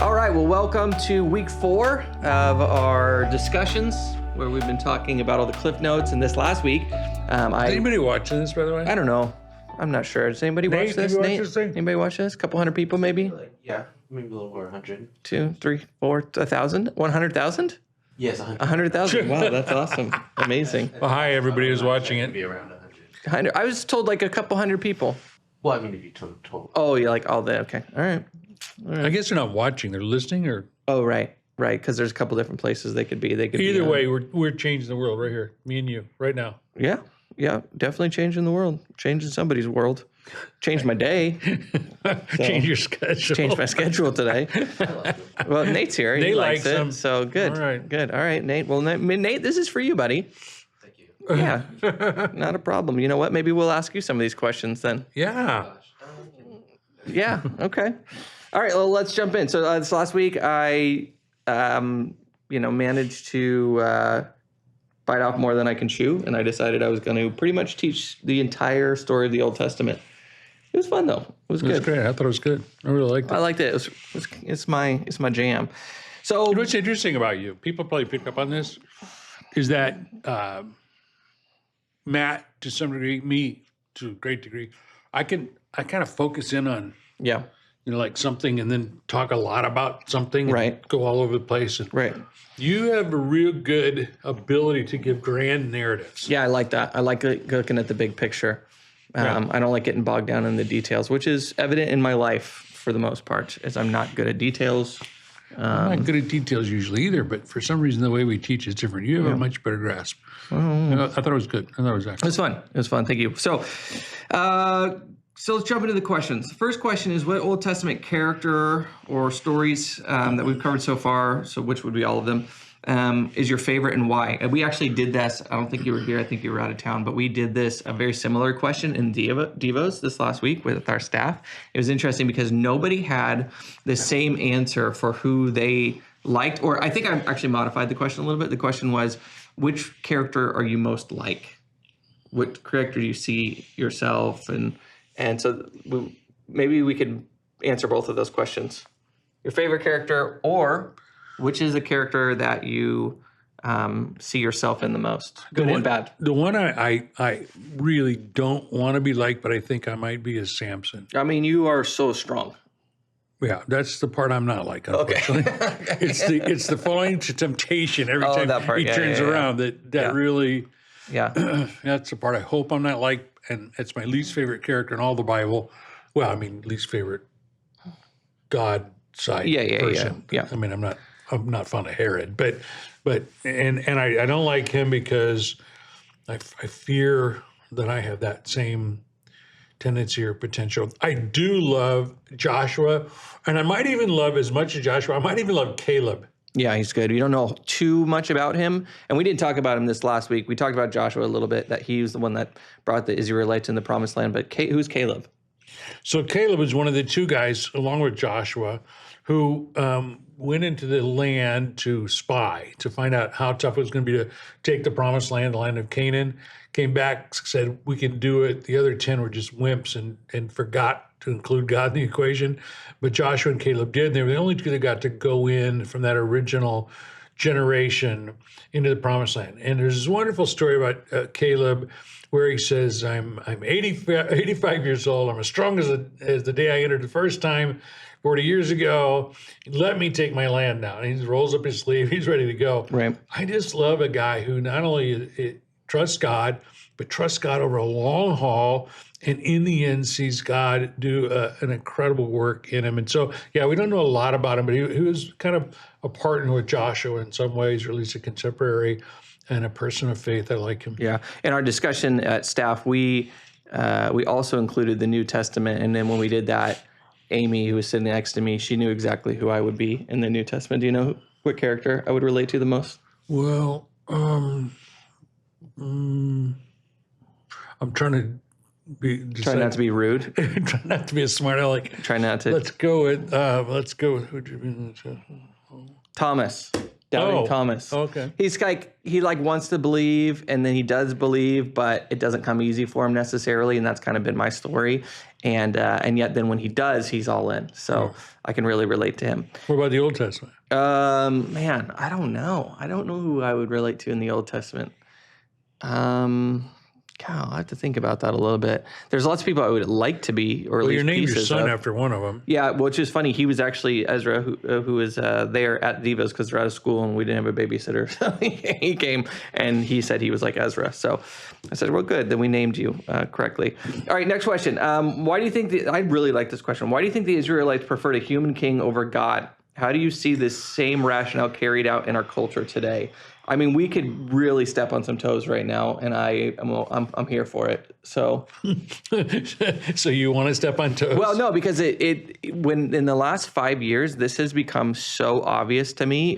All right, well, welcome to week 4 of our discussions where we've been talking about all the cliff notes. And this last week, Is anybody watching this, by the way? I don't know. I'm not sure. Does anybody watch this? Have you Nate? watched this thing? Anybody watch this? A couple hundred people, maybe? Yeah, maybe a little over 100. 2, 3, 4, 1,000? 100,000? Yes, 100. 100,000. Wow, that's awesome. Amazing. Well, hi, everybody who's watching It'd it. be around 100. I was told like a couple hundred people. Well, I mean, if you total. Oh, yeah, like all the, okay. All right. I guess they're not watching; they're listening. Or Oh, right, because there's a couple different places they could be. either way, we're changing the world right here, me and you, right now. Yeah, definitely changing the world, changing somebody's world. Changed my day. Change your schedule. Changed my schedule today. Well, Nate's here. He Nate likes likes it. them. So good. All right. Good. All right, Nate. Well, Nate, this is for you, buddy. Thank you. Yeah, not a problem. You know what? Maybe we'll ask you some of these questions then. Yeah. Yeah. Okay. All right. Well, let's jump in. So this last week, I, managed to bite off more than I can chew, and I decided I was going to pretty much teach the entire story of the Old Testament. It was fun though. It was That's good. great. I thought it was good. I really liked it. I liked it. It's my jam. So What's interesting about you, people probably picked up on this, is that Matt, to some degree, me to a great degree, I kind of focus in on, yeah, like something and then talk a lot about something. Right. And go all over the place. And right. you have a real good ability to give grand narratives. Yeah, I like that. I like looking at the big picture. I don't like getting bogged down in the details, which is evident in my life for the most part, is I'm not good at details. I'm not good at details usually either, but for some reason the way we teach is different. You have a much better grasp. I thought it was good. I thought it was It excellent. was fun. It was fun. Thank you. So let's jump into the questions. The first question is, what Old Testament character or stories that we've covered so far, so which would be all of them, is your favorite and why? And we actually did this. I don't think you were here. I think you were out of town. But we did a very similar question in Devos this last week with our staff. It was interesting because nobody had the same answer for who they liked. Or I think I actually modified the question a little bit. The question was, which character are you most like? What character do you see yourself? And so maybe we could answer both of those questions. Your favorite character, or which is a character that you see yourself in the most, good and bad? The one I really don't want to be like, but I think I might be, is Samson. I mean, you are so strong. Yeah, that's the part I'm not like, unfortunately. It's the falling into temptation every time that part. he Yeah, turns yeah, yeah. around that really, Yeah. that's the part I hope I'm not like, and it's my least favorite character in all the Bible. Well, I mean, least favorite God side person. Yeah. I mean, I'm not fond of Herod, but I don't like him because I fear that I have that same tendency or potential. I do love Joshua, and I might even love, as much as Joshua, I might even love Caleb. Yeah, he's good. We don't know too much about him. And we didn't talk about him this last week. We talked about Joshua a little bit, that he was the one that brought the Israelites in the promised land. But who's Caleb? So Caleb is one of the two guys, along with Joshua, who went into the land to spy, to find out how tough it was going to be to take the promised land, the land of Canaan. Came back, said, we can do it. The other 10 were just wimps and forgot to include God in the equation. But Joshua and Caleb did. They were the only two that got to go in from that original generation into the promised land. And there's this wonderful story about Caleb where he says, I'm 85 years old. I'm as strong as the day I entered the first time 40 years ago. Let me take my land now. And he rolls up his sleeve. He's ready to go. Right. I just love a guy who not only trusts God, but trusts God over a long haul, and in the end sees God do an incredible work in him. And so, yeah, we don't know a lot about him, but he was kind of a partner with Joshua in some ways, or at least a contemporary and a person of faith. I like him. Yeah. In our discussion at staff, we also included the New Testament. And then when we did that, Amy, who was sitting next to me, she knew exactly who I would be in the New Testament. Do you know what character I would relate to the most? Well, I'm trying to Try not to be rude. try not to be a smart aleck. Try not to. Let's go with Thomas. Doubting Thomas. Okay. He's like, he wants to believe, and then he does believe, but it doesn't come easy for him necessarily, and that's kind of been my story. and yet then when he does, he's all in. So I can really relate to him. What about the Old Testament? Man, I don't know. I don't know who I would relate to in the Old Testament. God, I'll have to think about that a little bit. There's lots of people I would like to be, or at Well, least you named your pieces son of. after one of them. Yeah, which is funny. He was actually Ezra, who was there at Diva's because they're out of school and we didn't have a babysitter. So he came and he said he was like Ezra. So I said, well, good. Then we named you correctly. All right, next question. Why do you think I really like this question. Why do you think the Israelites preferred a human king over God? How do you see this same rationale carried out in our culture today? I mean, we could really step on some toes right now, and I'm here for it. So, So you want to step on toes? well, no, because when in the last 5 years, this has become so obvious to me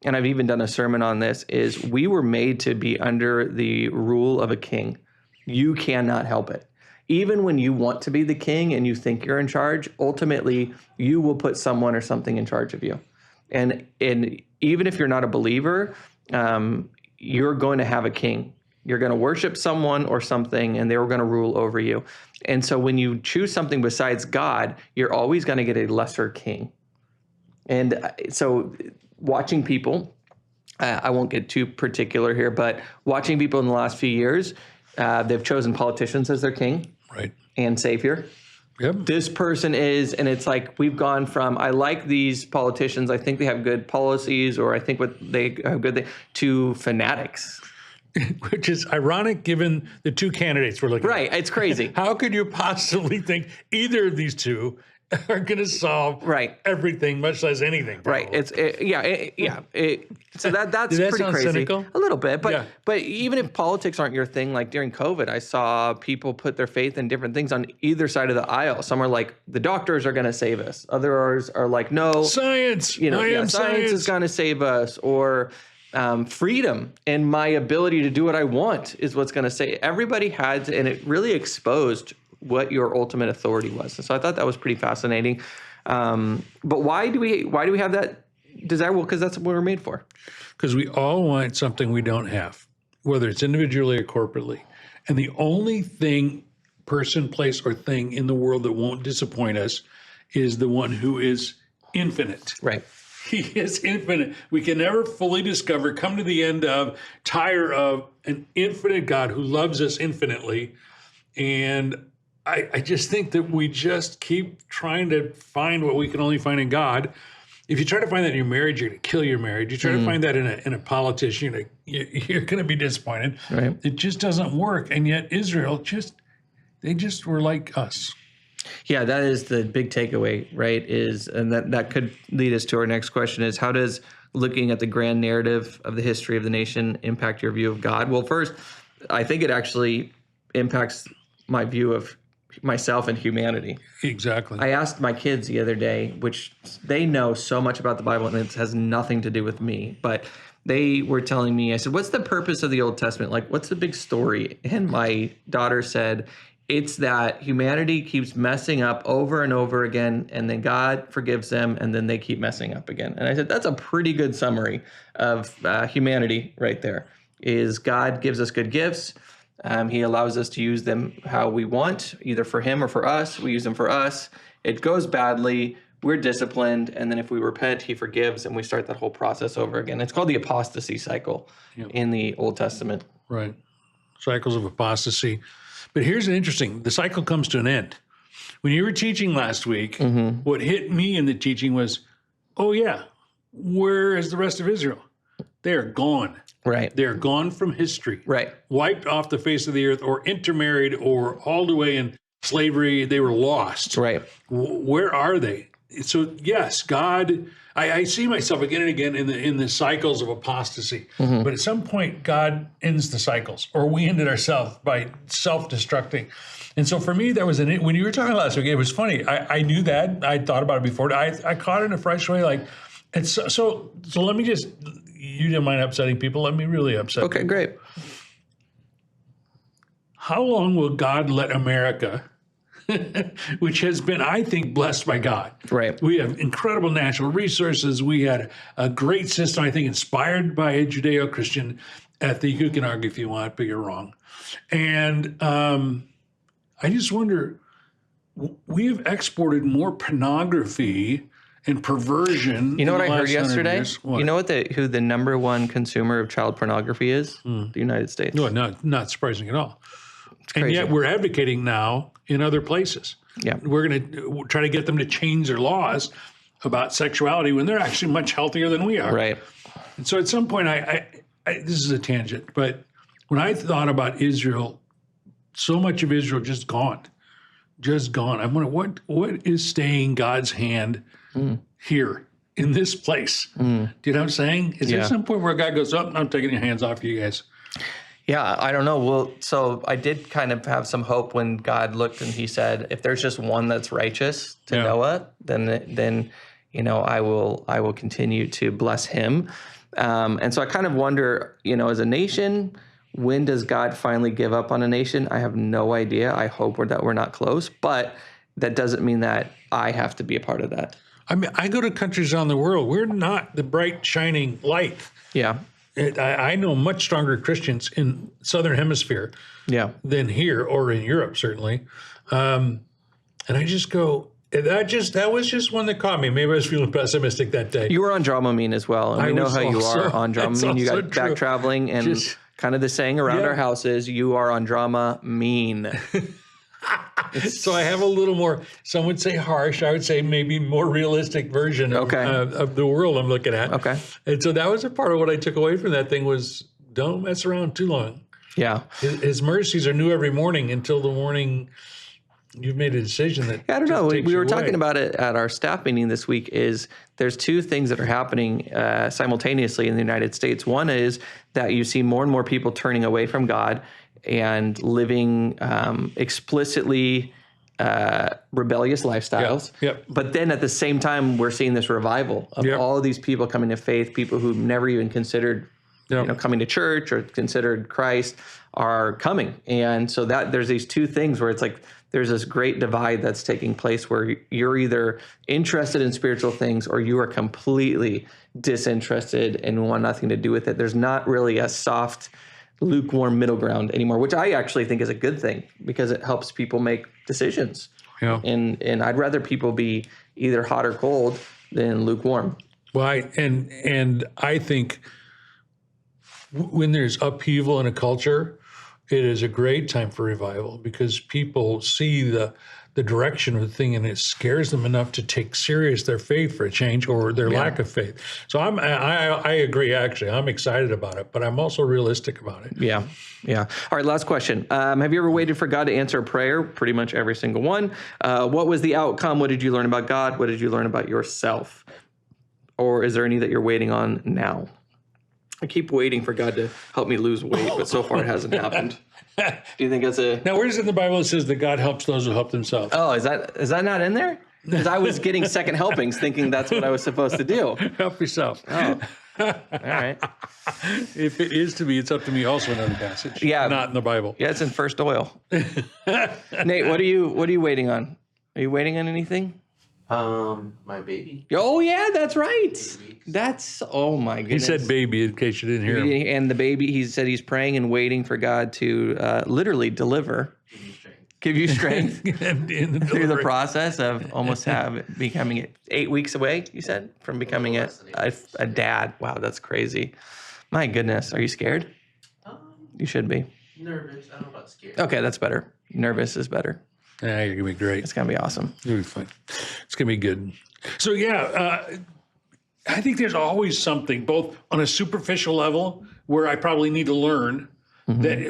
and I've even done a sermon on this, is we were made to be under the rule of a king. You cannot help it. Even when you want to be the king and you think you're in charge, ultimately you will put someone or something in charge of you. And even if you're not a believer, you're going to have a king. You're going to worship someone or something, and they're going to rule over you. And so when you choose something besides God, you're always going to get a lesser king. And so watching people, I won't get too particular here, but watching people in the last few years, they've chosen politicians as their king and savior. Yep. This person is, and it's like we've gone from, I like these politicians, I think they have good policies, or I think what they have good, to fanatics. Which is ironic given the two candidates we're looking at. Right, it's crazy. How could you possibly think either of these two are going to solve everything, much less anything? Right. So that's Does that pretty sound crazy. cynical? A little bit, but even if politics aren't your thing, like during COVID, I saw people put their faith in different things on either side of the aisle. Some are like, the doctors are going to save us. Others are like, no, science. Science is going to save us, or freedom and my ability to do what I want is what's going to say. Everybody had to, and it really exposed what your ultimate authority was. And so I thought that was pretty fascinating. But why do we have that desire? Well, because that's what we're made for. Because we all want something we don't have, whether it's individually or corporately. And the only thing, person, place, or thing in the world that won't disappoint us is the one who is infinite. Right. He is infinite. We can never fully discover, come to the end of, tire of an infinite God who loves us infinitely. And I just think that we just keep trying to find what we can only find in God. If you try to find that in your marriage, you're going to kill your marriage. You try to find that in a politician, you're going to be disappointed. Right. It just doesn't work. And yet Israel they just were like us. Yeah, that is the big takeaway, right? And that could lead us to our next question is, how does looking at the grand narrative of the history of the nation impact your view of God? Well, first, I think it actually impacts my view of myself and humanity. Exactly. I asked my kids the other day, which they know so much about the Bible and it has nothing to do with me, but they were telling me, I said, what's the purpose of the Old Testament? Like, what's the big story? And my daughter said, it's that humanity keeps messing up over and over again, and then God forgives them, and then they keep messing up again. And I said, that's a pretty good summary of humanity right there, is God gives us good gifts. He allows us to use them how we want, either for him or for us. We use them for us. It goes badly. We're disciplined. And then if we repent, he forgives, and we start that whole process over again. It's called the apostasy cycle in the Old Testament. Right. Cycles of apostasy. But here's the cycle comes to an end. When you were teaching last week, what hit me in the teaching was, oh yeah, where is the rest of Israel? They're gone. Right. They're gone from history. Right. Wiped off the face of the earth, or intermarried, or hauled away in slavery. They were lost. Right. Where are they? So yes, God, I see myself again and again in the cycles of apostasy. But at some point, God ends the cycles, or we ended ourselves by self-destructing. And so for me, that was when you were talking last week, it was funny. I knew that. I'd thought about it before. I caught it in a fresh way. Like, it's so let me just, you didn't mind upsetting people. Let me really upset Okay, people. great. How long will God let America, which has been, I think, blessed by God. Right. We have incredible natural resources. We had a great system, I think, inspired by a Judeo-Christian ethic. You can argue if you want, but you're wrong. And I just wonder, we've exported more pornography and perversion. You know in what the I heard last 100 yesterday? years? What? You know who the number one consumer of child pornography is? The United States. No, not surprising at all. And crazy. yet we're advocating now in other places. Yeah. We're going to try to get them to change their laws about sexuality when they're actually much healthier than we are. Right. And so at some point, I this is a tangent, but when I thought about Israel, so much of Israel just gone. I'm wondering what is staying God's hand here in this place? Do you know what I'm saying? Is there some point where God goes, "Oh, I'm taking your hands off you guys"? Yeah, I don't know. Well, so I did kind of have some hope when God looked and he said, if there's just one that's righteous to Noah, then I will continue to bless him. And so I kind of wonder, as a nation, when does God finally give up on a nation? I have no idea. I hope that we're not close, but that doesn't mean that I have to be a part of that. I mean, I go to countries around the world. We're not the bright, shining light. Yeah. I know much stronger Christians in Southern Hemisphere than here or in Europe, certainly. And I just go, that was just one that caught me. Maybe I was feeling pessimistic that day. You were on Dramamine as well. And we know how you are on Dramamine. You got back traveling and kind of the saying around our house is you are on Dramamine. So I have a little more, some would say harsh, I would say maybe more realistic version of the world I'm looking at. Okay. And so that was a part of what I took away from that thing was don't mess around too long. Yeah. His mercies are new every morning until the morning you've made a decision that I don't know. We were talking about it at our staff meeting this week is there's two things that are happening simultaneously in the United States. One is that you see more and more people turning away from God and living explicitly rebellious lifestyles. Yep. But then at the same time, we're seeing this revival of all of these people coming to faith, people who've never even considered coming to church or considered Christ are coming. And so that there's these two things where it's like there's this great divide that's taking place where you're either interested in spiritual things or you are completely disinterested and want nothing to do with it. There's not really a soft, lukewarm middle ground anymore, which I actually think is a good thing because it helps people make decisions. Yeah. And I'd rather people be either hot or cold than lukewarm. Well, I think when there's upheaval in a culture, it is a great time for revival because people see the direction of the thing and it scares them enough to take serious their faith for a change or their lack of faith. So I agree, actually. I'm excited about it, but I'm also realistic about it. Yeah. All right, last question. Have you ever waited for God to answer a prayer? Pretty much every single one. What was the outcome? What did you learn about God? What did you learn about yourself? Or is there any that you're waiting on now? I keep waiting for God to help me lose weight, but so far it hasn't happened. Do you think that's a... Now, where is it in the Bible that says that God helps those who help themselves? Oh, is that not in there? Because I was getting second helpings thinking that's what I was supposed to do. Help yourself. Oh, all right. If it is to be, it's up to me also in another passage. Yeah. Not in the Bible. Yeah, it's in First Doyle. Nate, what are you waiting on? Are you waiting on anything? My baby. Oh yeah, that's right. That's oh my goodness. He said baby in case you didn't hear him. And the baby, he said he's praying and waiting for God to literally deliver, give you strength through the process of almost becoming 8 weeks away. You said from becoming a dad. Wow, that's crazy. My goodness, are you scared? You should be. Nervous. I don't know about scared. Okay, that's better. Nervous is better. Yeah, you're gonna be great. It's gonna be awesome. You'll be fine. It's gonna be good. So I think there's always something, both on a superficial level, where I probably need to learn that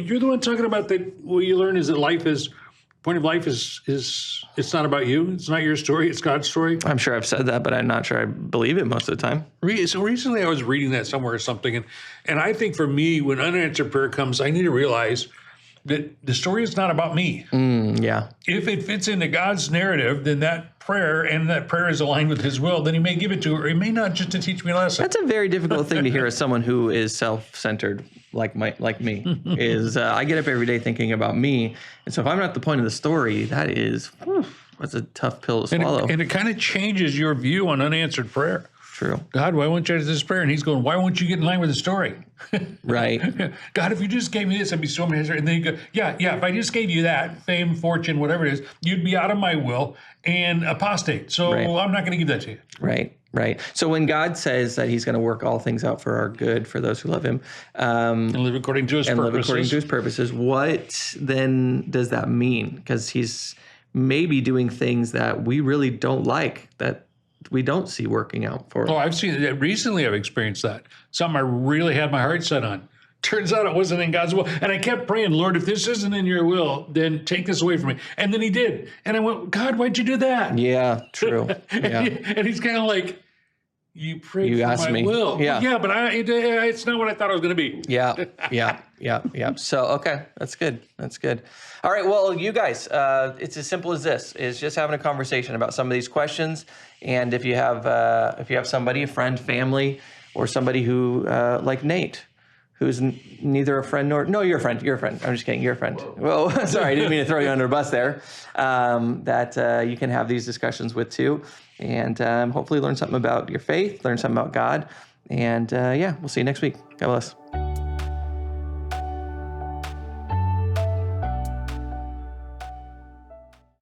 you're the one talking about that. What you learn is that point of life is it's not about you. It's not your story. It's God's story. I'm sure I've said that, but I'm not sure I believe it most of the time. So recently I was reading that somewhere or something, and I think for me, when unanswered prayer comes, I need to realize that the story is not about me. Yeah. If it fits into God's narrative, then that prayer is aligned with his will, then he may give it to her. He may not, just to teach me a lesson. That's a very difficult thing to hear as someone who is self-centered like me. Is I get up every day thinking about me. And so if I'm not the point of the story, that's a tough pill to swallow. And it kind of changes your view on unanswered prayer. True. God, why won't you answer this prayer? And he's going, why won't you get in line with the story? Right. God, if you just gave me this, I'd be so much happier. And then you go, yeah, if I just gave you that, fame, fortune, whatever it is, you'd be out of my will and apostate. So Right. I'm not going to give that to you. Right. Right. So when God says that he's going to work all things out for our good for those who love him, And live according to his purposes. What then does that mean? Because he's maybe doing things that we really don't like, that we don't see working out for. Oh, I've seen it. Recently I've experienced that. Something I really had my heart set on. Turns out it wasn't in God's will. And I kept praying, Lord, if this isn't in your will, then take this away from me. And then he did. And I went, God, why'd you do that? Yeah, true. Yeah. And he's kind of like, you prayed You for asked my me. will. Yeah. Yeah, but it's not what I thought it was going to be. Yeah. So, okay, that's good. That's good. All right, well, you guys, it's as simple as this, is just having a conversation about some of these questions. And if you have somebody, a friend, family, or somebody who, like Nate, who's neither a friend nor, no, you're a friend. I'm just kidding. You're a friend. Whoa, sorry, I didn't mean to throw you under a bus there. That you can have these discussions with too. And hopefully learn something about your faith, learn something about God. And we'll see you next week. God bless.